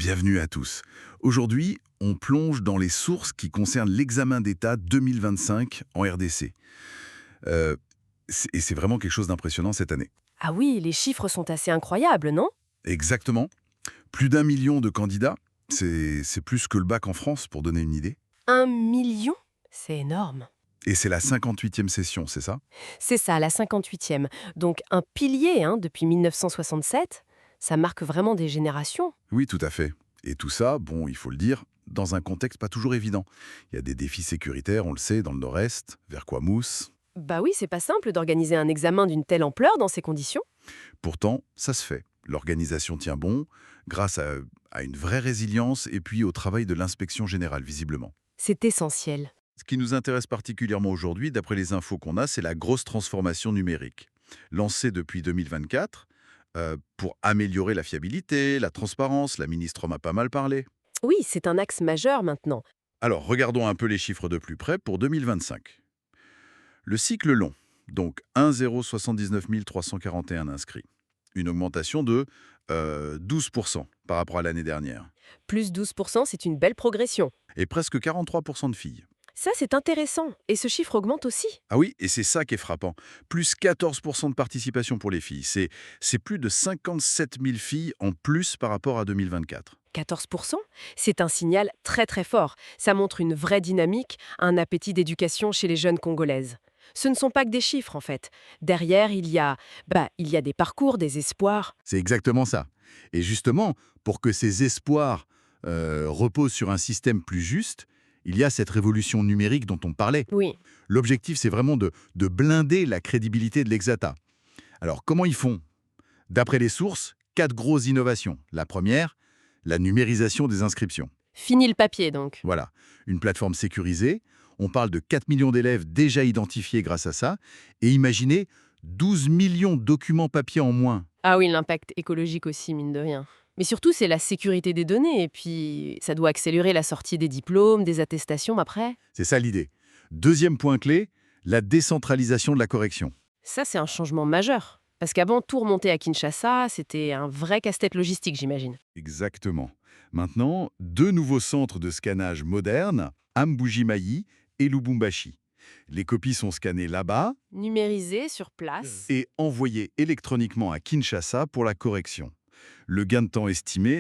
Bienvenue à tous. Aujourd'hui, on plonge dans les sources qui concernent l'examen d'État 2025 en RDC. Euh, et c'est vraiment quelque chose d'impressionnant cette année. Ah oui, les chiffres sont assez incroyables, non? Exactement. Plus d'1 million de candidats. C'est plus que le bac en France, pour donner une idée. 1 million? C'est énorme. Et c'est la 58e session, c'est ça? C'est ça, la 58e. Donc un pilier depuis 1967. Ça marque vraiment des générations. Oui, tout à fait. Et tout ça, bon, il faut le dire, dans un contexte pas toujours évident. Il y a des défis sécuritaires, on le sait, dans le nord-est, vers Kwamous. Bah oui, c'est pas simple d'organiser un examen d'une telle ampleur dans ces conditions. Pourtant, ça se fait. L'organisation tient bon, grâce à une vraie résilience et puis au travail de l'inspection générale, visiblement. C'est essentiel. Ce qui nous intéresse particulièrement aujourd'hui, d'après les infos qu'on a, c'est la grosse transformation numérique. Lancée depuis 2024, pour améliorer la fiabilité, la transparence, la ministre en a pas mal parlé. Oui, c'est un axe majeur maintenant. Alors, regardons un peu les chiffres de plus près pour 2025. Le cycle long, donc 1,079 341 inscrits. Une augmentation de 12% par rapport à l'année dernière. Plus 12%, c'est une belle progression. Et presque 43% de filles. Ça, c'est intéressant. Et ce chiffre augmente aussi. Ah oui, et c'est ça qui est frappant. Plus 14% de participation pour les filles. C'est plus de 57 000 filles en plus par rapport à 2024. 14%, c'est un signal très très fort. Ça montre une vraie dynamique, un appétit d'éducation chez les jeunes Congolaises. Ce ne sont pas que des chiffres en fait. Derrière, il y a des parcours, des espoirs. C'est exactement ça. Et justement, pour que ces espoirs reposent sur un système plus juste, il y a cette révolution numérique dont on parlait. Oui, L'objectif, c'est vraiment de blinder la crédibilité de l'Exata. Alors, comment ils font? D'après les sources, 4 grosses innovations. La première, la numérisation des inscriptions. fini le papier donc. Voilà, une plateforme sécurisée. On parle de 4 millions d'élèves déjà identifiés grâce à ça. Et imaginez 12 millions de documents papier en moins. Ah oui, l'impact écologique aussi, mine de rien. Mais surtout, c'est la sécurité des données. Et puis, ça doit accélérer la sortie des diplômes, des attestations après. C'est ça l'idée. Deuxième point clé, la décentralisation de la correction. Ça, c'est un changement majeur. Parce qu'avant, tout remonter à Kinshasa, c'était un vrai casse-tête logistique, j'imagine. Exactement. Maintenant, 2 nouveaux centres de scannage modernes, Mbuji-Mayi et Lubumbashi. Les copies sont scannées là-bas Numérisé sur place. et envoyées électroniquement à Kinshasa pour la correction. Le gain de temps estimé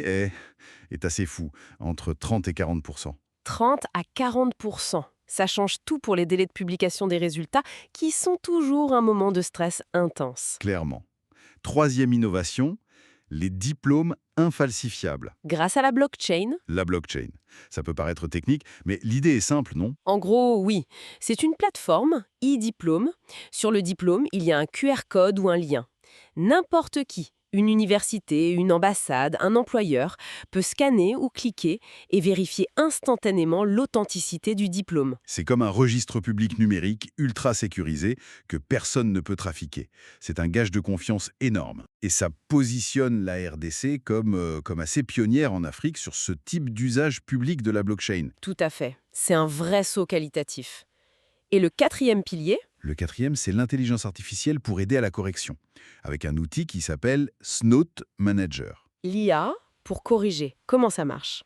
est assez fou, entre 30 et 40%. 30 à 40%. Ça change tout pour les délais de publication des résultats, qui sont toujours un moment de stress intense. Clairement. Troisième innovation, les diplômes infalsifiables. Grâce à la blockchain, La blockchain. Ça peut paraître technique, mais l'idée est simple, non? en gros, oui, c'est une plateforme, e-diplôme. Sur le diplôme, il y a un QR code ou un lien. N'importe qui, une université, une ambassade, un employeur, peut scanner ou cliquer et vérifier instantanément l'authenticité du diplôme. C'est comme un registre public numérique ultra sécurisé que personne ne peut trafiquer. C'est un gage de confiance énorme. Et ça positionne la RDC comme assez pionnière en Afrique sur ce type d'usage public de la blockchain. Tout à fait. C'est un vrai saut qualitatif. Et le quatrième pilier, Le quatrième, c'est l'intelligence artificielle pour aider à la correction, avec un outil qui s'appelle Snout Manager. l'IA, pour corriger. Comment ça marche?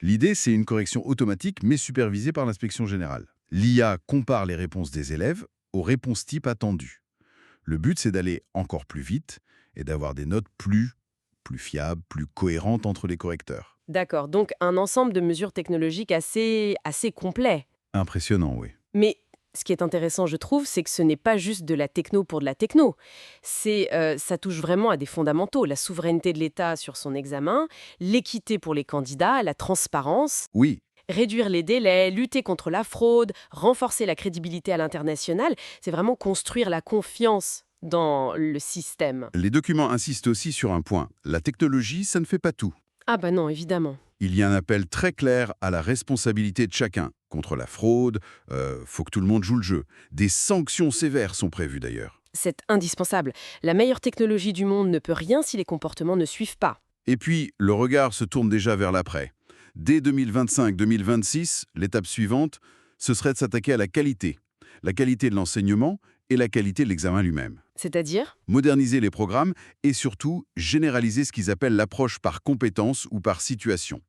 L'idée, c'est une correction automatique mais supervisée par l'inspection générale. L'IA compare les réponses des élèves aux réponses types attendues. Le but, c'est d'aller encore plus vite et d'avoir des notes plus fiables, plus cohérentes entre les correcteurs. D'accord, donc un ensemble de mesures technologiques assez complet. Impressionnant, oui. Mais ce qui est intéressant, je trouve, c'est que ce n'est pas juste de la techno pour de la techno. Ça touche vraiment à des fondamentaux, la souveraineté de l'État sur son examen, l'équité pour les candidats, la transparence, Oui, réduire les délais, lutter contre la fraude, renforcer la crédibilité à l'international. C'est vraiment construire la confiance dans le système. les documents insistent aussi sur un point. La technologie, ça ne fait pas tout. Ah bah non, évidemment. Il y a un appel très clair à la responsabilité de chacun. Contre la fraude, faut que tout le monde joue le jeu. Des sanctions sévères sont prévues d'ailleurs. C'est indispensable. La meilleure technologie du monde ne peut rien si les comportements ne suivent pas. Et puis, le regard se tourne déjà vers l'après. Dès 2025-2026, l'étape suivante, ce serait de s'attaquer à la qualité. La qualité de l'enseignement et la qualité de l'examen lui-même. C'est-à-dire? Moderniser les programmes et surtout généraliser ce qu'ils appellent l'approche par compétence ou par situation.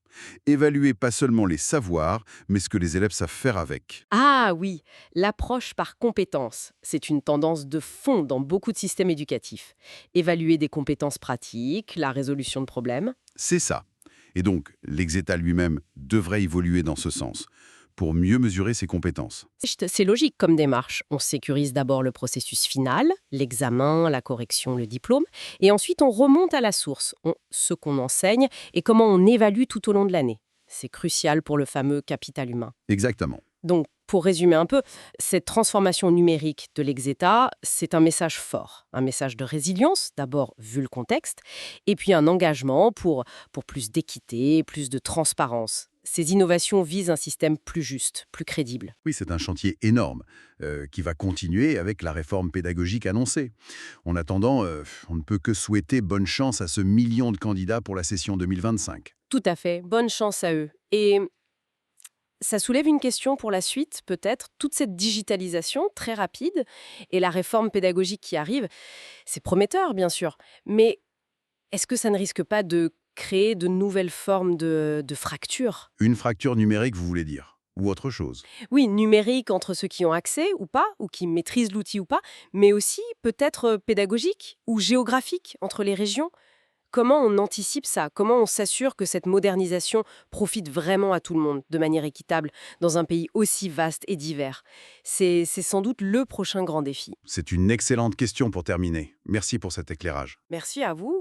Évaluer pas seulement les savoirs, mais ce que les élèves savent faire avec. Ah oui, l'approche par compétences. C'est une tendance de fond dans beaucoup de systèmes éducatifs. Évaluer des compétences pratiques, la résolution de problèmes. C'est ça. Et donc, l'Exeta lui-même devrait évoluer dans ce sens, pour mieux mesurer ses compétences. C'est logique comme démarche. On sécurise d'abord le processus final, l'examen, la correction, le diplôme, et ensuite on remonte à la source, ce qu'on enseigne et comment on évalue tout au long de l'année. C'est crucial pour le fameux capital humain. Exactement. Donc, pour résumer un peu, cette transformation numérique de l'Exeta, c'est un message fort. Un message de résilience, d'abord vu le contexte, et puis un engagement pour plus d'équité, plus de transparence. Ces innovations visent un système plus juste, plus crédible. Oui, c'est un chantier énorme qui va continuer avec la réforme pédagogique annoncée. En attendant, on ne peut que souhaiter bonne chance à ce million de candidats pour la session 2025. Tout à fait, bonne chance à eux. Et ça soulève une question pour la suite, peut-être. Toute cette digitalisation très rapide et la réforme pédagogique qui arrive, c'est prometteur, bien sûr. Mais est-ce que ça ne risque pas de créer de nouvelles formes de fractures? Une fracture numérique, vous voulez dire? Ou autre chose? Oui, numérique entre ceux qui ont accès ou pas, ou qui maîtrisent l'outil ou pas, mais aussi peut-être pédagogique ou géographique entre les régions. Comment on anticipe ça? Comment on s'assure que cette modernisation profite vraiment à tout le monde, de manière équitable, dans un pays aussi vaste et divers? C'est sans doute le prochain grand défi. C'est une excellente question pour terminer. Merci pour cet éclairage. Merci à vous.